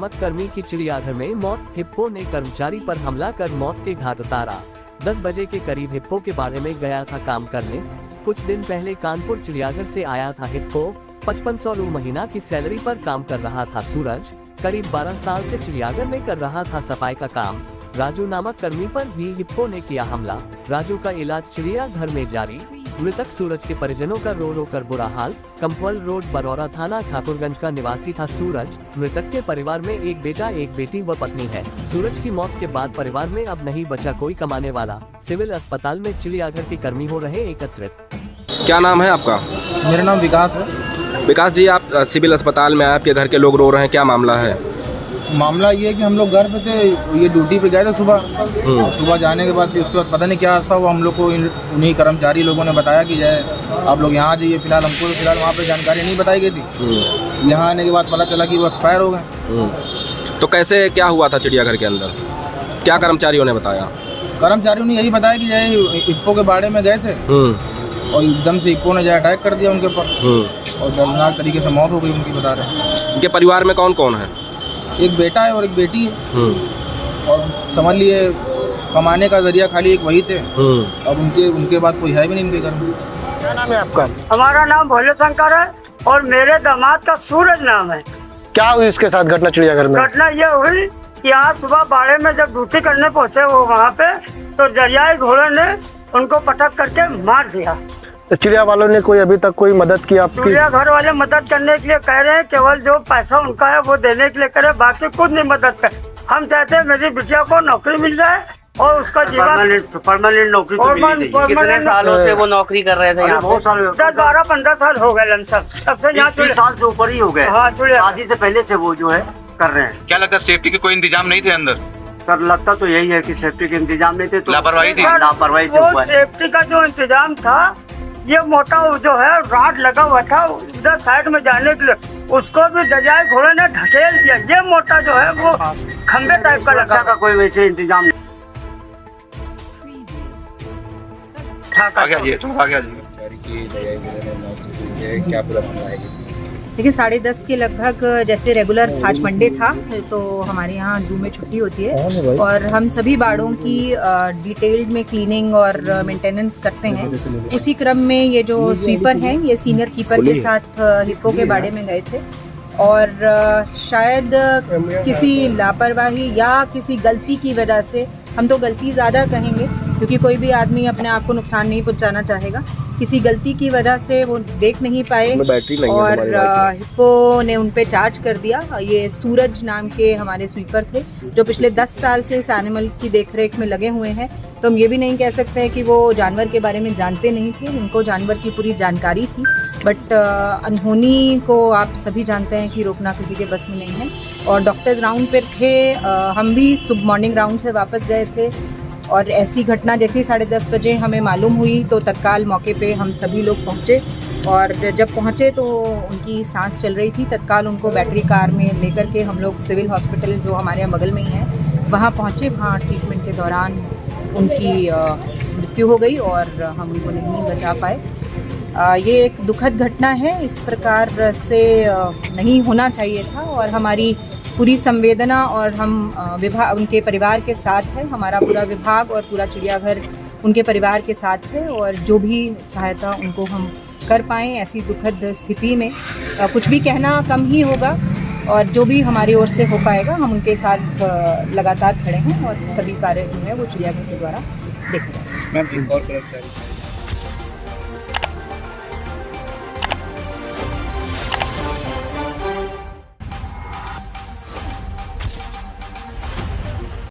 नामक कर्मी की चिड़ियाघर में मौत। हिप्पो ने कर्मचारी पर हमला कर मौत के घाट उतारा। 10 बजे के करीब हिप्पो के बाड़े में गया था काम करने। कुछ दिन पहले कानपुर चिड़ियाघर से आया था हिप्पो। 5500 रु महीना की सैलरी पर काम कर रहा था सूरज। करीब 12 साल से चिड़ियाघर में कर रहा था सफाई का काम। राजू नामक कर्मी पर भी हिप्पो ने किया हमला। राजू का इलाज चिड़ियाघर में जारी। मृतक सूरज के परिजनों का रो रो कर बुरा हाल। कंपवल रोड बरौरा थाना ठाकुरगंज का निवासी था सूरज। मृतक के परिवार में एक बेटा एक बेटी व पत्नी है। सूरज की मौत के बाद परिवार में अब नहीं बचा कोई कमाने वाला। सिविल अस्पताल में चिड़ियाघर के कर्मी हो रहे एकत्रित। क्या नाम है आपका? मेरा नाम विकास है। विकास जी, आप सिविल अस्पताल में आपके घर के लोग रो रहे हैं, क्या मामला है? मामला ये है कि हम लोग घर पे थे, ये ड्यूटी पे गए थे सुबह जाने के बाद उसके बाद पता नहीं क्या हादसा हुआ। हम लोग को उन्हीं कर्मचारी लोगों ने बताया कि जाए आप लोग यहाँ जाइए। फिलहाल हमको वहाँ पे जानकारी नहीं बताई गई थी। यहाँ आने के बाद पता चला कि वो एक्सपायर हो गए। तो कैसे क्या हुआ था चिड़ियाघर के अंदर? क्या कर्मचारियों ने बताया? कर्मचारियों ने यही बताया कि जाए हिप्पो के बाड़े में गए थे और एकदम से हिप्पो ने जाए अटैक कर दिया उनके ऊपर और दर्दनाक तरीके से मौत हो गई उनकी, बता रहे हैं। इनके परिवार में कौन कौन है? एक बेटा है और एक बेटी है। और समझ लिए कमाने का जरिया खाली एक वही थे। अब उनके बाद कोई है भी नहीं इनके घर में। क्या नाम है आपका? हमारा नाम भोले शंकर है और मेरे दामाद का सूरज नाम है। क्या हुई इसके साथ घटना चिड़ियाघर में? घटना ये हुई कि आज सुबह बाड़े में जब ड्यूटी करने पहुंचे वो वहाँ पे, तो दरियाई घोड़े ने उनको पटक करके मार दिया। चिड़िया वालों ने कोई अभी तक कोई मदद की आपकी? चिड़ियाघर वाले मदद करने के लिए कह रहे हैं, केवल जो पैसा उनका है वो देने के लिए कह रहे हैं, बाकी कुछ नहीं मदद कर। हम चाहते हैं मेरी बिटिया को नौकरी मिल जाए और उसका जीवन परमानेंट नौकरी तो मिलनी चाहिए। कितने सालों से वो नौकरी कर रहे थे यहाँ? बहुत साल, 10-12-15 साल हो गए लमसम। तब से यहाँ 20 साल से ऊपर ही हो गए। हाँ, शादी से पहले से वो जो है कर रहे हैं। क्या लगता है सेफ्टी के कोई इंतजाम नहीं थे अंदर? सर लगता तो यही है कि सेफ्टी के इंतजाम नहीं थे, तो लापरवाही थी। लापरवाही से हुआ। सेफ्टी का जो इंतजाम था, ये मोटा जो है राड लगा हुआ था उधर साइड में जाने के लिए, उसको भी दरियाई घोड़े ने ढकेल दिया। ये मोटा जो है वो खंबे टाइप का लगा का कोई वैसे इंतजाम नहीं। क्या पूरा मामला है? देखिए 10:30 के लगभग, जैसे रेगुलर आज मंडे था तो हमारे यहाँ जू में छुट्टी होती है और हम सभी बाड़ों की डिटेल्ड में क्लीनिंग और मेंटेनेंस करते हैं। उसी क्रम में ये जो स्वीपर हैं ये सीनियर कीपर के साथ हिप्पो के बाड़े में गए थे और शायद किसी लापरवाही या किसी गलती की वजह से, हम तो गलती ज़्यादा कहेंगे क्योंकि कोई भी आदमी अपने आप को नुकसान नहीं पहुंचाना चाहेगा, किसी गलती की वजह से वो देख नहीं पाए और हिप्पो ने उन पे चार्ज कर दिया। ये सूरज नाम के हमारे स्वीपर थे जो पिछले 10 साल से इस एनिमल की देखरेख में लगे हुए हैं। तो हम ये भी नहीं कह सकते हैं कि वो जानवर के बारे में जानते नहीं थे, उनको जानवर की पूरी जानकारी थी। बट अनहोनी को आप सभी जानते हैं कि रोकना किसी के बस में नहीं है। और डॉक्टर्स राउंड पर थे, हम भी सुबह मॉर्निंग राउंड से वापस गए थे और ऐसी घटना जैसे 10:30 बजे हमें मालूम हुई तो तत्काल मौके पे हम सभी लोग पहुँचे और जब पहुँचे तो उनकी सांस चल रही थी। तत्काल उनको बैटरी कार में लेकर के हम लोग सिविल हॉस्पिटल जो हमारे यहाँ बगल में ही है वहाँ पहुँचे। वहाँ ट्रीटमेंट के दौरान उनकी मृत्यु हो गई और हम उनको नहीं बचा पाए। ये एक दुखद घटना है, इस प्रकार से नहीं होना चाहिए था और हमारी पूरी संवेदना और हम विभाग उनके परिवार के साथ है। हमारा पूरा विभाग और पूरा चिड़ियाघर उनके परिवार के साथ है और जो भी सहायता उनको हम कर पाएँ ऐसी दुखद स्थिति में, कुछ भी कहना कम ही होगा और जो भी हमारी ओर से हो पाएगा हम उनके साथ लगातार खड़े हैं और सभी कार्य जो है वो चिड़ियाघर के द्वारा देखे जाएंगे।